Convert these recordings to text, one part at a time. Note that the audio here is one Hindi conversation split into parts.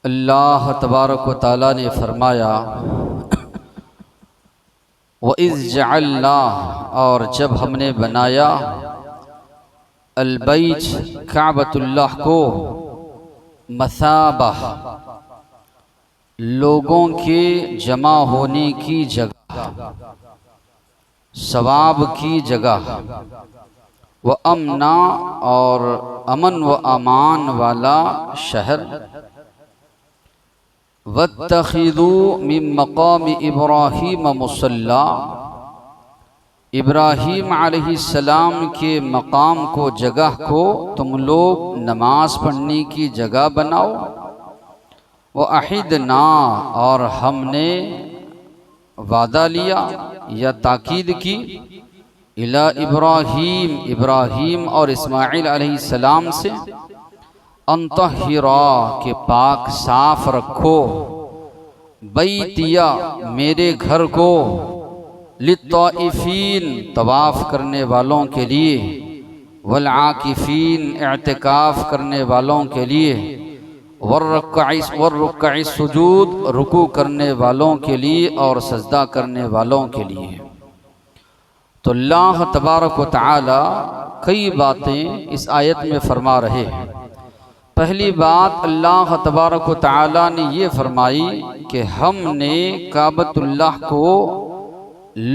अल्लाह तबारक व तआला ने फरमाया व इज़ जअलना, और जब हमने बनाया अल-बैत काबतुल्लाह को मसाबह, लोगों के जमा होने की जगह, सवाब की जगह, व अमना, और अमन व अमान वाला शहर, वत्तखिदू मिन मक़ाम इब्राहीम मुसल्ला, इब्राहीम अलैहिस्सलाम के मकाम को, जगह को तुम लोग नमाज पढ़ने की जगह बनाओ। व अहिदना, और हमने वादा लिया या ताकीद की, इला इब्राहीम, इब्राहीम और इस्माइल अलैहिस्सलाम से, अंतहिरा, के पाक साफ रखो, बैतिया, मेरे घर को, लित्ताइफीन, तवाफ़ करने वालों के लिए, वल आकिफीन, इत्तिकाफ़ करने वालों के लिए, वर्रुक्काइ सुजूद, रुकू करने वालों के लिए और सजदा करने वालों के लिए। तो अल्लाह तबारक व तआला कई बातें इस आयत में फरमा रहे हैं। पहली बात अल्लाह तबारक व तआला ने ये फरमाई कि हमने काबतुल्लाह को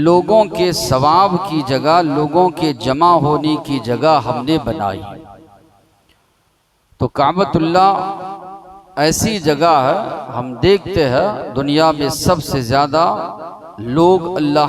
लोगों के सवाब की जगह, लोगों के जमा होने की जगह हमने बनाई। तो काबतुल्लाह ऐसी जगह है, हम देखते हैं दुनिया में सबसे ज़्यादा लोग अल्लाह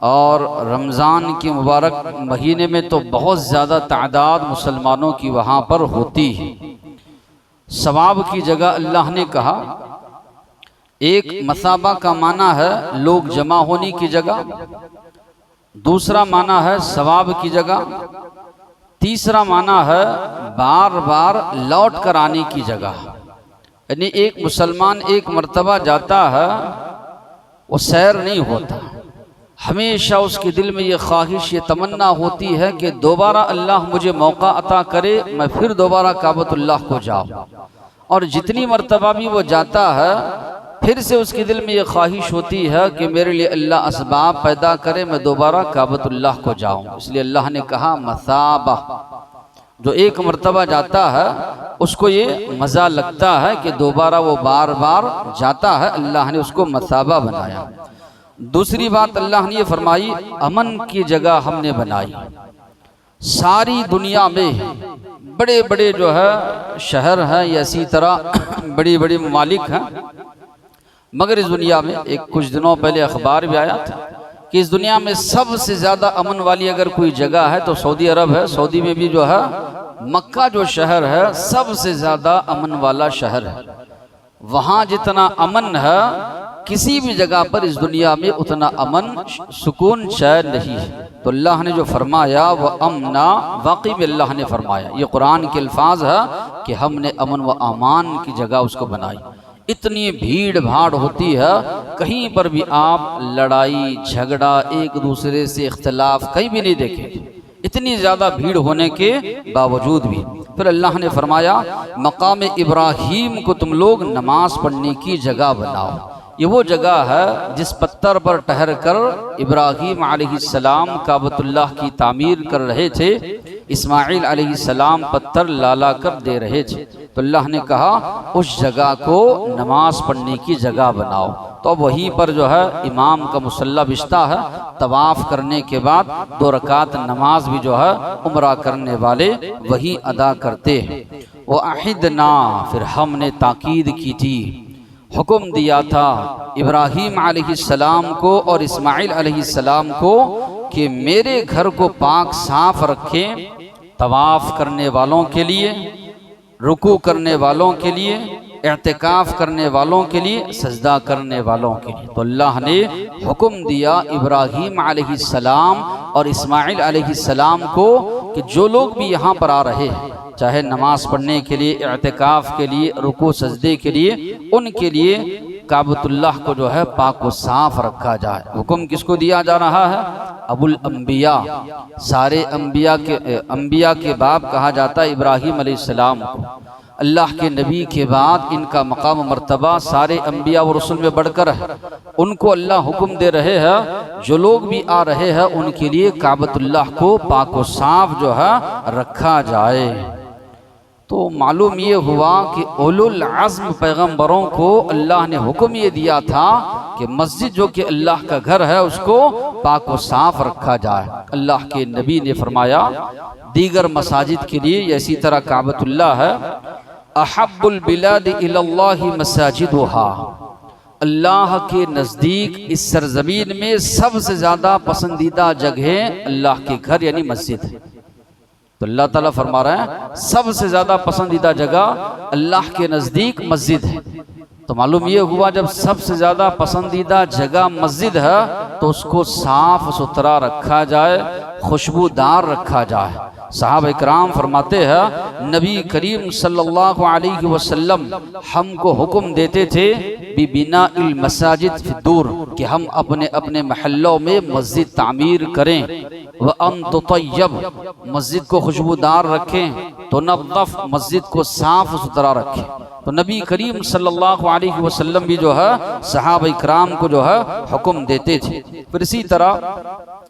और रमज़ान के मुबारक महीने में तो बहुत ज़्यादा तादाद मुसलमानों की वहाँ पर होती है। सवाब की जगह अल्लाह ने कहा, एक मसाबा का माना है लोग जमा होने की जगह, दूसरा माना है सवाब की जगह, तीसरा माना है बार बार लौट कर आने की जगह। यानी एक मुसलमान एक मर्तबा जाता है, वो सैर नहीं होता, हमेशा उसके दिल में ये ख्वाहिश, ये तमन्ना होती है कि दोबारा अल्लाह मुझे मौका अता करे, मैं फिर दोबारा काबतुल्लाह को जाऊँ। और जितनी मर्तबा भी वो जाता है, फिर से उसके दिल में ये ख्वाहिश होती है कि मेरे लिए अल्लाह असबाब पैदा करे, मैं दोबारा काबतुल्लाह को जाऊँ। इसलिए अल्लाह ने कहा मसाबा, जो एक मर्तबा जाता है उसको ये मज़ा लगता है कि दोबारा वो बार बार जाता है, अल्लाह ने उसको मसाबा बनाया। दूसरी बात अल्लाह ने ये फरमाई, अमन की जगह हमने बनाई। सारी दुनिया में बड़े बड़े जो है शहर हैं, या इसी तरह बड़ी बड़ी ममालिक हैं, मगर इस दुनिया में एक कुछ दिनों पहले अखबार भी आया था कि इस दुनिया में सबसे ज़्यादा अमन वाली अगर कोई जगह है तो सऊदी अरब है। सऊदी में भी जो है मक्का जो शहर है सबसे ज़्यादा अमन वाला शहर है। वहाँ जितना अमन है किसी भी जगह पर इस दुनिया में उतना अमन, सुकून, चैन नहीं है। तो अल्लाह ने जो फरमाया वो अमना, वाकई में अल्लाह ने फरमाया, ये कुरान के अल्फाज है कि हमने अमन व अमान की जगह उसको बनाई। इतनी भीड़ भाड़ होती है, कहीं पर भी आप लड़ाई झगड़ा, एक दूसरे से इख्तलाफ कहीं भी नहीं देखेंगे, इतनी ज़्यादा भीड़ होने के बावजूद भी। फिर अल्लाह ने फरमाया मकाम इब्राहीम को तुम लोग नमाज पढ़ने की जगह बनाओ। ये वो जगह है जिस पत्थर पर ठहर कर इब्राहीम अलैहिस्सलाम काबतुल्लाह की तामीर कर रहे थे, इस्माइल अलैहिस्सलाम पत्थर लाला कर दे रहे थे। तो अल्लाह ने कहा उस जगह को नमाज पढ़ने की जगह बनाओ। तो वहीं पर जो है इमाम का मुसल्ला बिछता है, तवाफ़ करने के बाद 2 रकात नमाज भी जो है उम्रा करने वाले वही अदा करते हैं। वो अहिदना, फिर हमने ताकीद की थी, हुक्म दिया था इब्राहीम अलैहिस्सलाम को और इस्माइल अलैहिस्सलाम को कि मेरे घर को पाक साफ रखें, तवाफ़ करने वालों के लिए, रुकू करने वालों के लिए, इत्तिकाफ़ करने वालों के लिए, सजदा करने वालों के लिए। तो अल्लाह ने हुक्म दिया इब्राहीम अलैहिस्सलाम और इस्माइल अलैहिस्सलाम को कि जो लोग भी यहाँ पर आ रहे हैं, चाहे नमाज पढ़ने के लिए, इत्तिकाफ़ के लिए, रुकू सजदे के लिए, उनके लिए काबतुल्लाह को जो है पाक व साफ रखा जाए। हुक्म किसको दिया जा रहा है? अबुल अंबिया, सारे अंबिया के बाप कहा जाता है इब्राहीम अलैहिस्सलाम को। अल्लाह के नबी के बाद इनका मकाम मर्तबा सारे अम्बिया व रसूल में बढ़कर है। उनको अल्लाह हुक्म दे रहे हैं जो लोग भी आ रहे हैं उनके लिए काबतुल्लाह को पाक व साफ जो है रखा जाए। तो मालूम ये हुआ कि उलुल अज़्म पैगम्बरों को अल्लाह ने हुक्म ये दिया था कि मस्जिद जो कि अल्लाह का घर है उसको पाक व साफ रखा जाए। अल्लाह के नबी ने फरमाया दीगर मसाजिद के लिए इसी तरह काबतुल्लाह है, अहब्बुल बिलाद इलल्लाहि मसाजिदुहा, अल्लाह के नज़दीक इस सरजमीन में सबसे ज़्यादा पसंदीदा जगह अल्लाह के घर यानी मस्जिद है। तो अल्लाह ताला फरमा रहे हैं सबसे ज़्यादा पसंदीदा जगह अल्लाह के नज़दीक मस्जिद है। तो मालूम ये हुआ जब सबसे ज़्यादा पसंदीदा जगह मस्जिद है तो उसको साफ सुथरा रखा जाए, खुशबूदार रखा जाए। साहब इकराम फरमाते हैं नबी करीम सल्लल्लाहु अलैहि वसल्लम हमको हुक्म देते थे बिना इल मसाजिद फिद्दूर कि हम अपने अपने महल्लों में मस्जिद तामीर करें, व अन तुतय्यब मस्जिद को खुशबूदार रखें, तो नज़्ज़फ़ मस्जिद को साफ सुथरा रखें। तो नबी करीम सल्लल्लाहु अलैहि वसल्लम भी जो है सहाबा इकराम को जो है हुक्म देते थे। फिर इसी तरह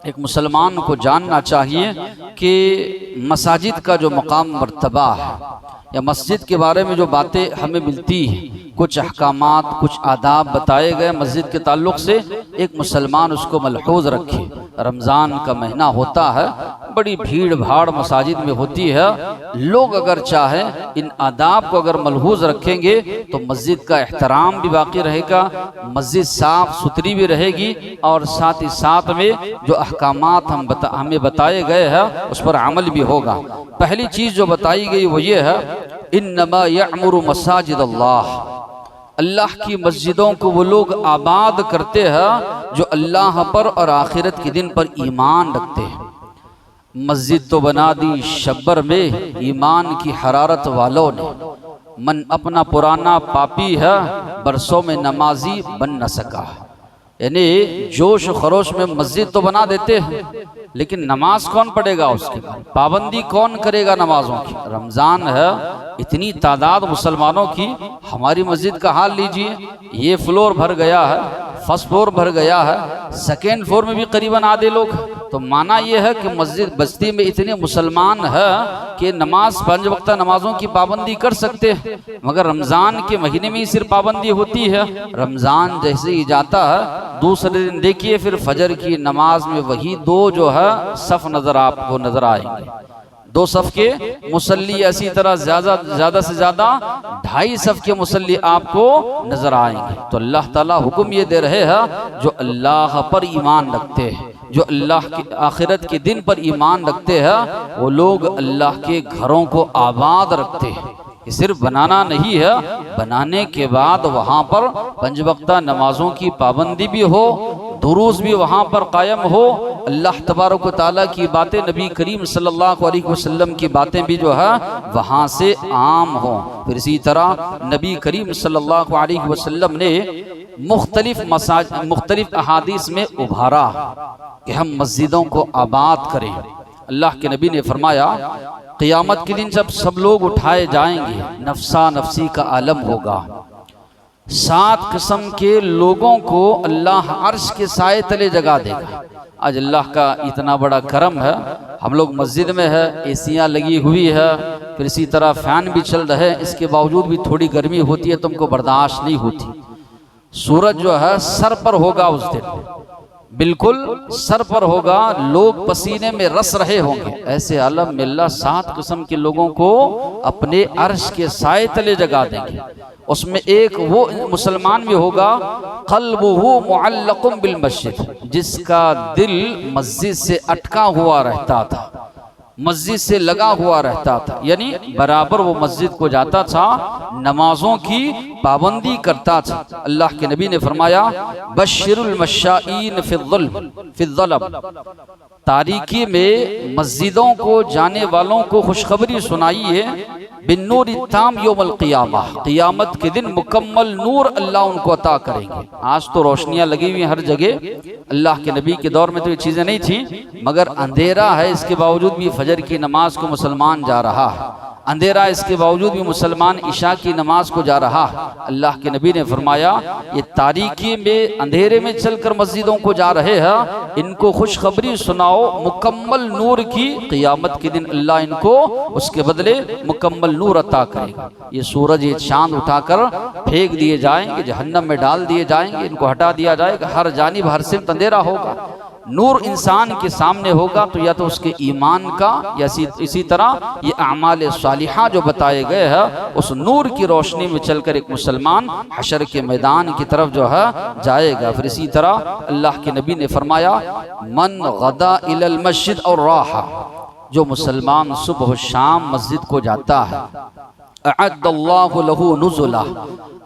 एक मुसलमान को जानना चाहिए कि मसाजिद का जो मकाम मर्तबा है या मस्जिद के बारे में जो बातें हमें मिलती हैं, कुछ अहकामात कुछ आदाब बताए गए मस्जिद के ताल्लुक़ से, एक मुसलमान उसको मलहूज़ रखे। रमज़ान का महीना होता है, बड़ी भीड़ भाड़ मसाजिद में होती है, लोग अगर चाहें इन आदाब को अगर मलहूज़ रखेंगे तो मस्जिद का एहतराम भी बाकी रहेगा, मस्जिद साफ़ सुथरी भी रहेगी और साथ ही साथ में जो अहकामात हमें बताए गए हैं उस पर अमल भी होगा। पहली चीज़ जो बताई गई वो ये है इन्नमा यअमुरु मसाजिद अल्लाह, अल्लाह की मस्जिदों को वो लोग आबाद करते हैं जो अल्लाह पर और आखिरत के दिन पर ईमान रखते हैं। मस्जिद तो बना दी शब्बर में ईमान की हरारत वालों ने, मन अपना पुराना पापी है बरसों में नमाजी बन न सका। यानी जोश खरोश में मस्जिद तो बना देते हैं लेकिन नमाज कौन पढ़ेगा, उसकी पाबंदी कौन करेगा नमाजों की। रमज़ान है, इतनी तादाद मुसलमानों की, हमारी मस्जिद का हाल लीजिए, ये फ्लोर भर गया है, फर्स्ट फ्लोर भर गया है, सेकेंड फ्लोर में भी करीबन आधे लोग। तो माना यह है कि मस्जिद बस्ती में इतने मुसलमान है कि नमाज 5 वक्त नमाजों की पाबंदी कर सकते हैं, मगर रमज़ान के महीने में ही सिर्फ पाबंदी होती है। रमज़ान जैसे ही जाता है दूसरे दिन देखिए फिर फजर की नमाज में वही 2 जो है सफ नजर आपको नजर आएंगे, 2 सफ के मुसल्ली, इसी तरह ज्यादा से ज्यादा 2.5 सफ के मुसल्ली आपको नजर आएंगे। तो अल्लाह ताला हुक्म ये दे रहे हैं जो अल्लाह पर ईमान रखते हैं, जो अल्लाह के आखिरत के दिन पर ईमान रखते हैं, वो लोग अल्लाह के घरों को आबाद रखते हैं। ये सिर्फ बनाना नहीं है, बनाने के बाद वहाँ पर 5 वक्ता नमाजों की पाबंदी भी हो, दुरूस भी वहाँ पर कायम हो, अल्लाह तबारक व तआला की बातें, नबी करीम सल्लल्लाहु अलैहि वसल्लम की बातें भी जो है वहाँ से आम हो। फिर इसी तरह नबी करीम सल्लल्लाहु अलैहि वसल्लम ने मुख्तलिफ अहादीस में उभारा कि हम मस्जिदों को आबाद करें। अल्लाह के नबी ने फरमाया क़यामत के दिन जब सब लोग उठाए जाएंगे, नफ्सा नफ्सी का आलम होगा, 7 किस्म के लोगों को अल्लाह अर्श के साए तले जगा देगा। आज अल्लाह का इतना बड़ा करम है, हम लोग मस्जिद में है, एसियाँ लगी हुई है, फिर इसी तरह फ़ैन भी चल रहे हैं, इसके बावजूद भी थोड़ी गर्मी होती है, तुमको बर्दाश्त नहीं होती। सूरज जो है सर पर होगा उस दिन, बिल्कुल सर पर होगा, लोग पसीने में रस रहे होंगे। ऐसे आलम में अल्लाह 7 किस्म के लोगों को अपने अर्श के साए तले जगा देंगे। उसमें एक वो मुसलमान भी होगा क़ल्बुहु मुअल्लक़ुम बिल मस्जिद, जिसका दिल मस्जिद से अटका हुआ रहता था, मस्जिद से लगा हुआ रहता था, यानी बराबर वो मस्जिद को जाता था, नमाजों की पाबंदी करता था। अल्लाह के नबी ने फरमाया बश्शिरुल मशाईन फिज़्ज़ुल्म, तारीकी में मस्जिदों को जाने वालों को खुशखबरी सुनाइए बिन्नूर ताम यौमल क़ियामा, क़ियामत के दिन मुकम्मल नूर अल्लाह उनको अता करेंगे। आज तो रोशनियाँ लगी हुई हर जगह, अल्लाह के नबी के दौर में तो ये चीज़ें नहीं थी, मगर अंधेरा है, इसके बावजूद भी फजर की नमाज को मुसलमान जा रहा है। अंधेरा, इसके बावजूद भी मुसलमान इशा की नमाज को जा रहा है। अल्लाह के नबी ने फरमाया ये तारीकी में अंधेरे में चलकर मस्जिदों को जा रहे हैं, इनको खुशखबरी सुनाओ मुकम्मल नूर की, क़ियामत के दिन अल्लाह इनको उसके बदले मुकम्मल नूर अता करेगा। ये सूरज ये चांद उठाकर फेंक दिए जाएंगे, जहन्नम में डाल दिए जाएंगे, इनको हटा दिया जाएगा, हर जानिब हर सिमत अंधेरा होगा। नूर इंसान के सामने होगा तो या तो उसके ईमान का, या इसी तरह ये अमाल सालिहा जो बताए गए हैं उस नूर की रोशनी में चलकर एक मुसलमान हशर के मैदान की तरफ जो है जाएगा। फिर इसी तरह अल्लाह के नबी ने फरमाया मन गदा इलल मस्जिद और राहा, जो मुसलमान सुबह शाम मस्जिद को जाता है, अअद्दल्लाहु लहू नुज़ुला,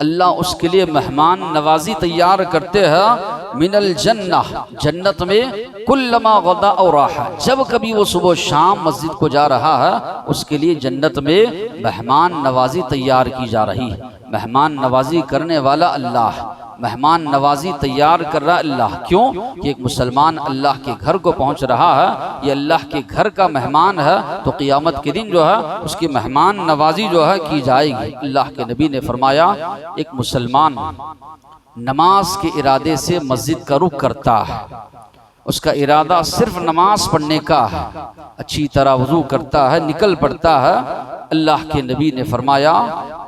अल्लाह उसके लिए मेहमान नवाजी तैयार करते हैं, मिनल जन्नह, जन्नत में, कुल्लमा गदा और राहा, जब कभी वो सुबह शाम मस्जिद को जा रहा है उसके लिए जन्नत में मेहमान नवाजी तैयार की जा रही है। मेहमान नवाजी करने वाला अल्लाह, मेहमान नवाजी तैयार कर रहा अल्लाह। क्यों कि एक मुसलमान अल्लाह के घर को पहुंच रहा है, ये अल्लाह के घर का मेहमान है, तो क़ियामत के दिन जो है उसकी मेहमान नवाजी जो है की जाएगी। अल्लाह के नबी ने फरमाया एक मुसलमान नमाज के इरादे से मस्जिद का रुख करता है, उसका इरादा सिर्फ नमाज पढ़ने का है, अच्छी तरह वजू करता है, निकल पड़ता है, अल्लाह के नबी ने फरमाया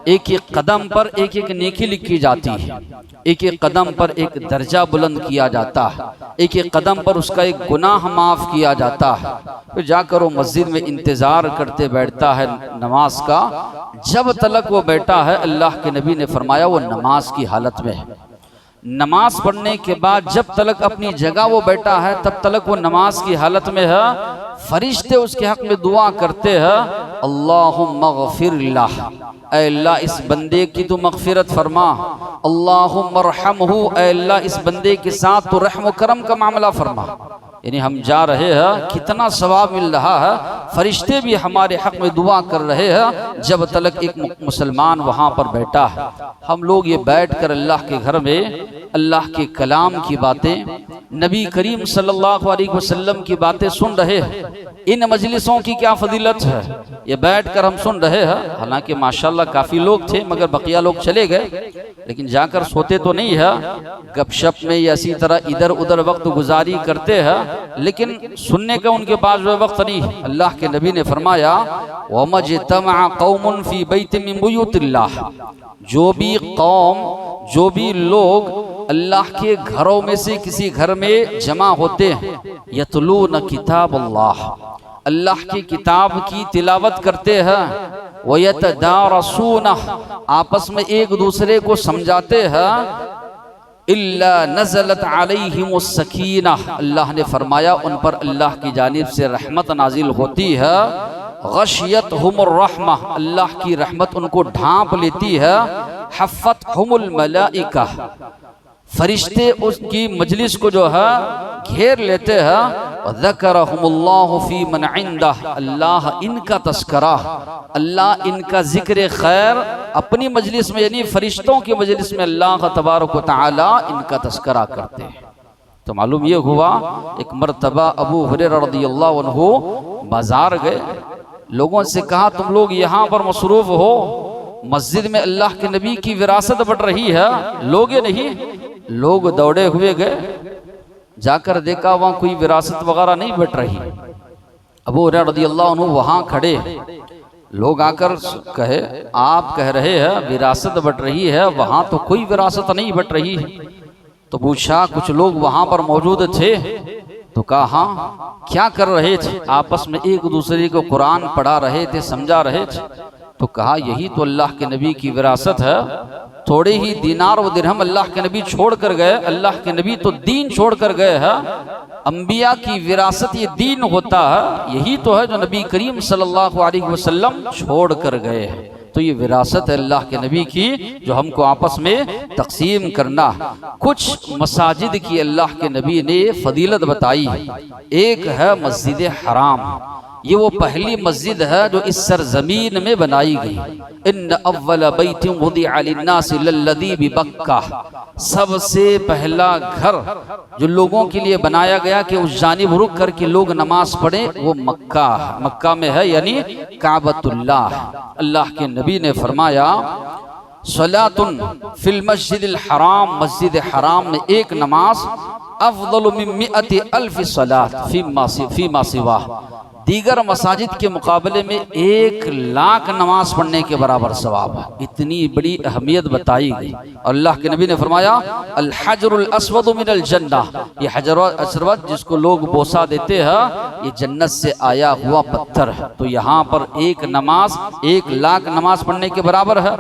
एक एक कदम पर एक एक नेकी लिखी जाती है, एक एक कदम पर एक दर्जा बुलंद किया जाता है, एक एक कदम पर उसका एक गुनाह माफ किया जाता है। फिर जाकर वो मस्जिद में इंतजार करते बैठता है नमाज का, जब तलक वो बैठा है अल्लाह के नबी ने फरमाया वो नमाज की हालत में है। नमाज पढ़ने के बाद जब तलक अपनी जगह वो बैठा है तब तलक वो नमाज की हालत में है। फरिश्ते उसके हक में दुआ करते हैं अल्लाहुम्मा गफिर लह, ऐ अल्लाह इस बंदे की तो मगफिरत फरमा, अल्लाहुम्मा रहमहु, ऐ अल्लाह इस बंदे के साथ तो रहम करम का मामला फरमा। यानी हम जा रहे हैं, कितना सवाब मिल रहा है, फरिश्ते भी हमारे हक में दुआ कर रहे हैं जब तलक एक मुसलमान वहाँ पर बैठा है। हम लोग ये बैठकर अल्लाह के घर में अल्लाह के कलाम की बातें, नबी करीम सल्लल्लाहु अलैहि वसल्लम की बातें सुन रहे हैं। इन मजलिसों की क्या फजीलत है, ये बैठकर हम सुन रहे हैं। हालांकि माशाल्लाह काफ़ी लोग थे मगर बकिया लोग चले गए, लेकिन जाकर सोते तो नहीं है, गपशप में या इसी तरह इधर उधर वक्त गुजारी करते हैं, लेकिन सुनने का उनके पास जो वक्त नहीं। अल्लाह के नबी ने फरमाया वमज्तमा कौमुन फी बैतिन मिन बुयूतिल्लाह, जो भी कौम, जो भी लोग अल्लाह के घरों में से किसी घर में जमा होते हैं, यतलून किताब अल्लाह, अल्लाह की किताब की तिलावत करते हैं, वयतदारसूना, आपस में एक दूसरे को समझाते हैं, इल्ला नज़लत अलैहिमुस सकीना, अल्लाह ने फरमाया उन पर अल्लाह की जानिब से रहमत नाजिल होती है, गशियतहुमुर रहमा, अल्लाह की रहमत उनको ढांप लेती है, हफ़्फ़तहुमुल मलाइका, फरिश्ते उसकी मजलिस को जो है घेर लेते हैं, ज़करहुमुल्लाहु फी मन इंदह, अल्लाह इनका तस्करा, अल्लाह इनका जिक्र खैर अपनी मजलिस में यानी फरिश्तों की मजलिस में अल्लाह तबारक व तआला इनका तस्करा करते हैं। तो मालूम ये हुआ एक मरतबा अबू हुरैरा रज़ियल्लाहु अन्हु बाजार गए, लोगों से कहा तुम लोग यहाँ पर मसरूफ हो, मस्जिद में अल्लाह के नबी की विरासत बढ़ रही है। लोग ये नहीं, लोग दौड़े हुए गए, जाकर देखा वहाँ कोई विरासत वगैरह नहीं बट रही। अबू हुरैरा रज़ियल्लाहु अन्हु वहाँ खड़े, लोग आकर कहे आप कह रहे हैं विरासत बट रही है, वहाँ तो कोई विरासत नहीं बट रही है। तो पूछा कुछ लोग वहाँ पर मौजूद थे, तो कहा हाँ क्या कर रहे थे, आपस में एक दूसरे को कुरान पढ़ा रहे थे, समझा रहे थे। तो कहा यही तो अल्लाह के नबी की विरासत है, थोड़े ही दीनार व दिरहम अल्लाह के नबी छोड़ कर गए, अल्लाह के नबी तो दीन छोड़ कर गए हैं, अंबिया की विरासत ये दीन होता है, यही तो है जो नबी करीम सल्लल्लाहु अलैहि वसल्लम छोड़ कर गए हैं। तो ये विरासत है अल्लाह के नबी की जो हमको आपस में तकसीम करना। कुछ मसाजिद की अल्लाह के नबी ने फजीलत बताई, एक है मस्जिद हराम, ये वो पहली मस्जिद है जो इस सरजमीन में बनाई गई। इन्न अव्वल बैतिन वुदिअ लिन्नासि लल्लज़ी बिबक्का, सबसे पहला घर जो लोगों के लिए बनाया गया कि उस जानिब रुक करके लोग नमाज पढ़े, वो मक्का में है, यानी काबतुल्लाह। अल्लाह के नबी ने फरमाया सलातुन फिल मस्जिदिल हराम, मस्जिद हराम में एक नमाज अफदलु मिन मिअति अल्फ सलात फीमा सिवा, दीगर मसाजिद के मुकाबले में 1,00,000 नमाज पढ़ने के बराबर सवाब है। इतनी बड़ी अहमियत बताई गई। अल्लाह के नबी ने फरमाया अल हजरुल अस्वद मिनल जन्नह, ये हजर अस्वद जिसको लोग बोसा देते हैं, ये जन्नत से आया हुआ पत्थर है। तो यहाँ पर एक नमाज 1,00,000 नमाज पढ़ने के बराबर है।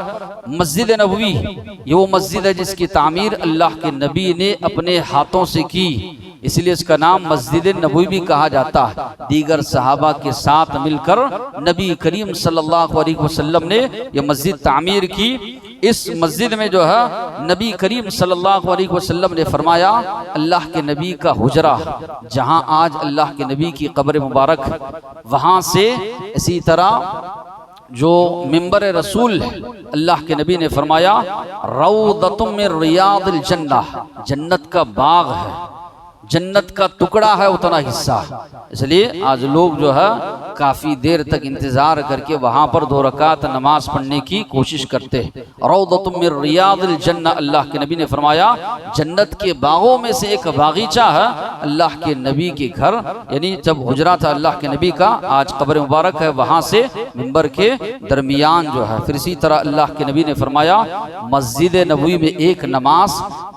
मस्जिद नबवी ये वो मस्जिद है जिसकी तामीर अल्लाह के नबी ने अपने हाथों से की, इसलिए इसका नाम मस्जिद नबवी भी कहा जाता है। दीगर सहाबा के साथ मिलकर नबी करीम सल्लल्लाहु अलैहि वसल्लम ने यह मस्जिद तामीर की। इस मस्जिद में जो है नबी करीम सल्लल्लाहु अलैहि वसल्लम ने फरमाया अल्लाह के नबी का हुजरा, जहां आज अल्लाह के नबी की कब्र मुबारक, वहां से इसी तरह जो मिंबर रसूल है, अल्लाह के नबी ने फरमाया रौदतुम मिन रियादिल जन्नह, जन्नत का बाग है, जन्नत का टुकड़ा है उतना हिस्सा। इसलिए आज लोग जो है काफ़ी देर तक इंतज़ार करके वहाँ पर 2 रकात नमाज पढ़ने की कोशिश करते हैं। रौदतुम मिन रियादिल जन्नह, अल्लाह के नबी ने फरमाया जन्नत के बागों में से एक बागीचा है अल्लाह के नबी के घर, यानी जब हुजरा था अल्लाह के नबी का, आज कब्र मुबारक है, वहाँ से मिंबर के दरमियान जो है। फिर इसी तरह अल्लाह के नबी ने फरमाया मस्जिद नबवी में एक नमाज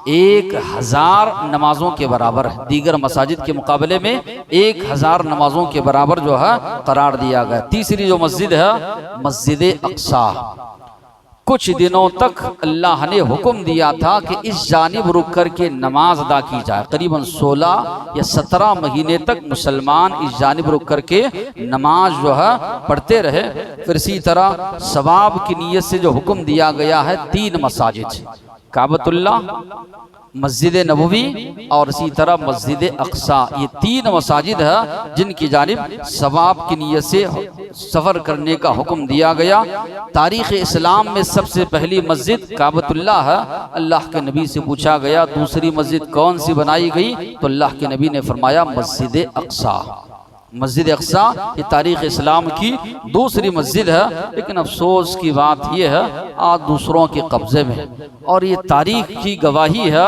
1,000 नमाजों के बराबर है। दीगर मसाजिद के मुकाबले में 1,000 नमाजों के बराबर जो है करार दिया गया। तीसरी जो मस्जिद है मस्जिद अक्सा, कुछ दिनों तक अल्लाह ने हुक्म दिया था कि इस जानिब रुक कर के नमाज अदा की जाए। करीबन 16 या 17 महीने तक मुसलमान इस जानिब रुक कर के नमाज जो है पढ़ते रहे। फिर इसी तरह सवाब की नीयत से जो हुक्म दिया गया है 3 मसाजिद, काबतुल्लाह, मस्जिद नबवी और इसी तरह मस्जिद अक्सा, ये 3 मसाजिद है जिनकी जानिब सवाब की नीयत से सफ़र करने का हुक्म दिया गया। तारीख़ इस्लाम में सबसे पहली मस्जिद काबतुल्लाह है। अल्लाह के नबी से पूछा गया दूसरी मस्जिद कौन सी बनाई गई, तो अल्लाह के नबी ने फरमाया मस्जिद अक्सा। मस्जिद अक्सा ये तारीख़ इस्लाम की दूसरी मस्जिद है, लेकिन अफसोस की बात यह है आज दूसरों के कब्ज़े में, और ये तारीख़ की गवाही है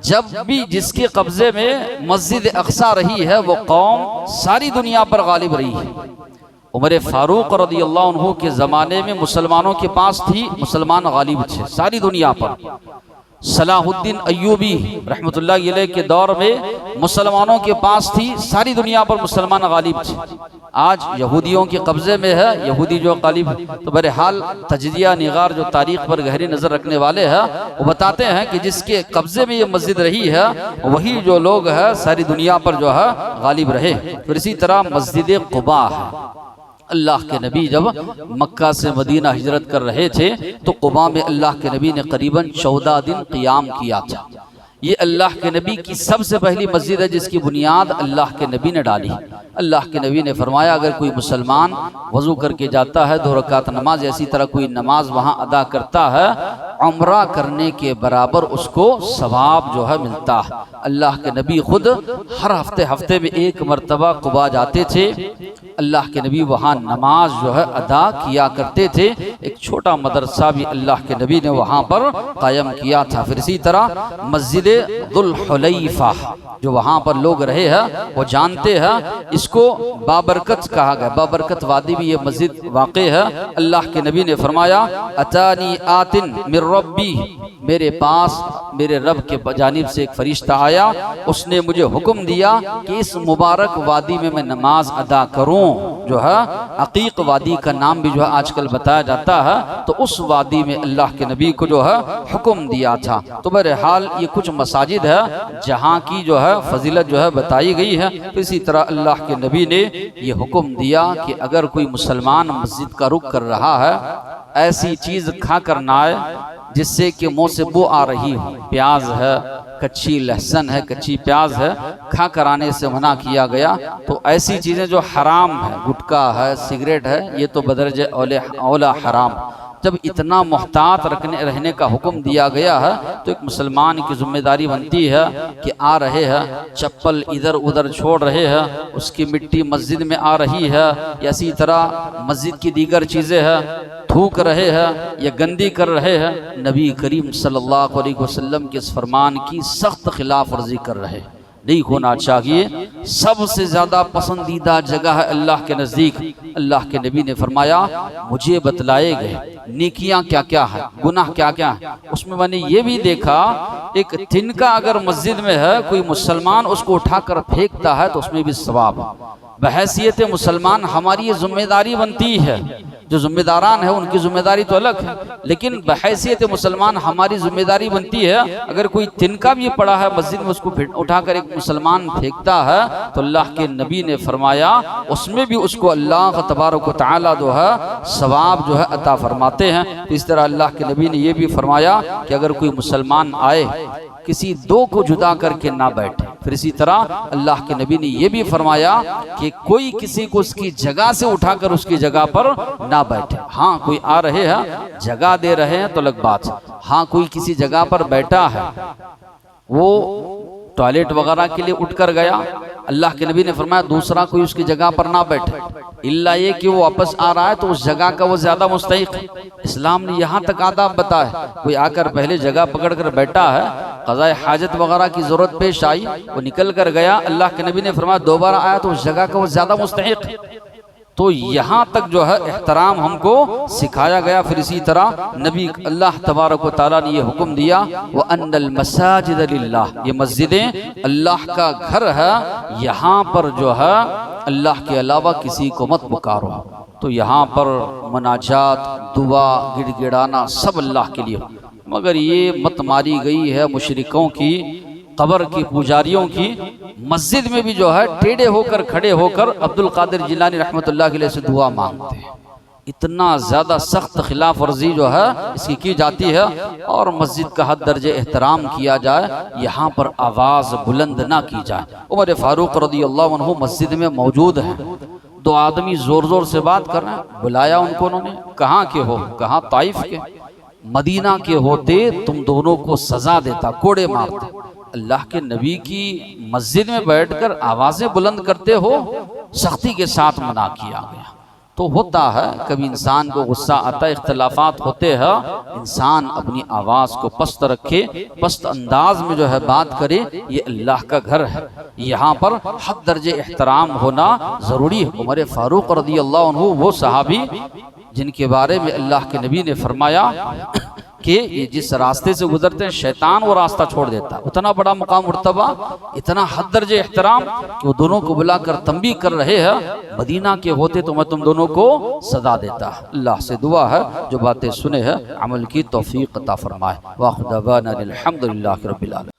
जब भी जिसके कब्ज़े में मस्जिद अक्सा रही है वो कौम सारी दुनिया पर गालिब रही है। उमर फारूक रज़ियल्लाहु अन्हु के ज़माने में मुसलमानों के पास थी, मुसलमान गालिब थे सारी दुनिया पर। सलाहुद्दीन अय्यूबी रहमतुल्लाह अलैह के दौर में मुसलमानों के पास थी, सारी दुनिया पर मुसलमान गालिब थे। आज यहूदियों के कब्ज़े में है, यहूदी जो गालिब। तो बहरहाल तजदिया निगार जो तारीख़ पर गहरी नज़र रखने वाले हैं वो बताते हैं कि जिसके कब्ज़े में ये मस्जिद रही है वही जो लोग हैं सारी दुनिया पर जो है गालिब रहे। फिर इसी तरह मस्जिद कुबा है। अल्लाह के नबी जब मक्का से मदीना हिजरत कर रहे थे तो कुबा में अल्लाह के नबी ने करीबन 14 दिन क़ियाम किया था। ये अल्लाह के नबी की सबसे पहली मस्जिद है जिसकी बुनियाद अल्लाह के नबी ने डाली। अल्लाह के नबी ने फरमाया अगर कोई मुसलमान वज़ू करके जाता है 2 रकात नमाज, ऐसी तरह कोई नमाज वहाँ अदा करता है, उम्रा करने के बराबर उसको सवाब जो है मिलता है। अल्लाह के नबी खुद हर हफ्ते में 1 मरतबा कुबा जाते थे। अल्लाह के नबी वहाँ नमाज जो है अदा किया करते थे। एक छोटा मदरसा भी अल्लाह के नबी ने वहाँ पर कायम किया था। फिर इसी तरह मस्जिद दुल हुलैफा जो वहाँ पर लोग रहे हैं वो जानते हैं, इसको बाबरकत कहा गया। बाबरकत वादी भी ये मस्जिद वाक़ है। अल्लाह के नबी ने फरमाया अतानी आतिन मिर रब्बी, मेरे पास मेरे रब के जानिब से एक फरिश्ता आया, उसने मुझे हुक्म दिया कि इस मुबारक वादी में मैं नमाज अदा करूं, जो है अकीक वादी का नाम भी जो है आजकल बताया जाता है। तो उस वादी में अल्लाह के नबी को जो है हुक्म दिया था। तो बहरहाल ये कुछ मसाजिद है जहाँ की जो है फजीलत जो है बताई गई है। तो इसी तरह अल्लाह के नबी ने ये हुक्म दिया कि अगर कोई मुसलमान मस्जिद का रुख कर रहा है, ऐसी चीज़ खा कर ना आए जिससे कि मुँह से बू आ रही हो, प्याज है, कच्ची लहसुन है, कच्ची प्याज है, खा कर आने से मना किया गया। तो ऐसी चीज़ें जो हराम है, गुटखा है, सिगरेट है, ये तो बदरज औला हराम। जब इतना मोहतात रहने का हुक्म दिया गया है तो एक मुसलमान की जिम्मेदारी बनती है कि आ रहे हैं चप्पल इधर उधर छोड़ रहे हैं, उसकी मिट्टी मस्जिद में आ रही है, या इसी तरह मस्जिद की दीगर चीज़ें हैं, थूक रहे हैं या गंदी कर रहे हैं, नबी करीम सल्लल्लाहु अलैहि वसल्लम के इस फरमान की सख्त खिलाफ वर्जी कर रहे हैं। नहीं होना चाहिए। सबसे ज़्यादा पसंदीदा जगह है अल्लाह के नज़दीक। अल्लाह के नबी ने फरमाया मुझे बतलाए गए नेकियां क्या क्या है, गुनाह क्या क्या है। उसमें मैंने ये भी देखा एक तिनका अगर मस्जिद में है, कोई मुसलमान उसको उठाकर फेंकता है तो उसमें भी सवाब। बहैसियत मुसलमान हमारी ये जिम्मेदारी बनती है, जो जिम्मेदारान है उनकी जिम्मेदारी तो अलग है, लेकिन बहैसियत मुसलमान हमारी जिम्मेदारी बनती है। अगर कोई तिनका भी पड़ा है मस्जिद में, उसको उठाकर एक मुसलमान फेंकता है तो अल्लाह के नबी ने फरमाया उसमें भी उसको अल्लाह तबारक व तआला जो है सवाब जो है अता फरमाते हैं। तो इस तरह अल्लाह के नबी ने यह भी फरमाया कि अगर कोई मुसलमान आए किसी दो को जुदा करके ना बैठे। फिर इसी तरह अल्लाह के नबी ने यह भी फरमाया कि कोई किसी को उसकी जगह से उठाकर उसकी जगह पर ना बैठे। हाँ, कोई आ रहे हैं जगह दे रहे हैं तो अलग बात है। हाँ, कोई किसी जगह पर बैठा है, वो टॉयलेट वगैरह के लिए उठकर गया, अल्लाह के नबी ने फरमाया दूसरा कोई उसकी जगह पर ना बैठे, इल्ला ये कि वो वापस आ रहा है तो उस जगह का वो ज्यादा मुस्तहिक है। इस्लाम ने यहाँ तक आदाब बताया। कोई आकर पहले जगह पकड़ कर बैठा है, क़ज़ाए हाजत वगैरह की जरूरत पेश आई, वो निकल कर गया, अल्लाह के नबी ने फरमाया दोबारा आया तो उस जगह का वो ज्यादा मुस्तहिक है। तो यहाँ तक जो है एहतराम हमको सिखाया गया। फिर इसी तरह नबी अल्लाह तबारक व तआला ने ये हुक्म दिया व अन्नल मसाजिद लिल्लाह, ये मस्जिदें अल्लाह का घर है, यहाँ पर जो है अल्लाह के अलावा किसी को मत पुकारो। तो यहाँ पर मनाजात, दुआ, गिड़गिड़ाना सब अल्लाह के लिए। मगर ये मत मारी गई है मुशरिकों की, कब्र की पुजारियों की। मस्जिद में भी जो है टेढ़े होकर खड़े होकर अब्दुल कादिर जिलानी रहमतुल्लाह अलैह से दुआ मांगते हैं। इतना ज़्यादा सख्त खिलाफ वर्जी जो है इसकी की जाती है। और मस्जिद का हद दर्जे एहतराम किया जाए, यहाँ पर आवाज़ बुलंद ना की जाए। उमर फारूक रज़ियल्लाहु अन्हु मस्जिद में मौजूद हैं, दो आदमी ज़ोर ज़ोर से बात कर रहे हैं। बुलाया उनको उन्होंने, कहाँ के हो? कहाँ ताइफ के। मदीना के होते तुम दोनों को सज़ा देता, कोड़े मारते। अल्लाह के नबी की मस्जिद में बैठकर आवाज़ें बुलंद करते हो, सख्ती के साथ मना किया गया। तो होता है कभी इंसान को गुस्सा आता है, इख्तिलाफात होते हैं, इंसान अपनी आवाज़ को पस्त रखे, पस्त अंदाज में जो है बात करे। ये अल्लाह का घर है, यहाँ पर हद दर्जे एहतराम होना ज़रूरी है। उमर फारूक रज़ियल्लाहु अन्हु वो सहाबी जिनके बारे में अल्लाह के नबी ने फरमाया कि ये जिस रास्ते से गुजरते हैं शैतान वो रास्ता छोड़ देता। उतना बड़ा मुकाम मुर्तबा, इतना हद दर्जे एहतराम कि वो दोनों को बुलाकर तंबीह कर रहे हैं, मदीना के होते तो मैं तुम दोनों को सदा देता। अल्लाह से दुआ है जो बातें सुने हैं अमल की तौफीक अता फरमाए। वाखिर दअवाना अनिल हम्दुलिल्लाहि रब्बिल आलमीन।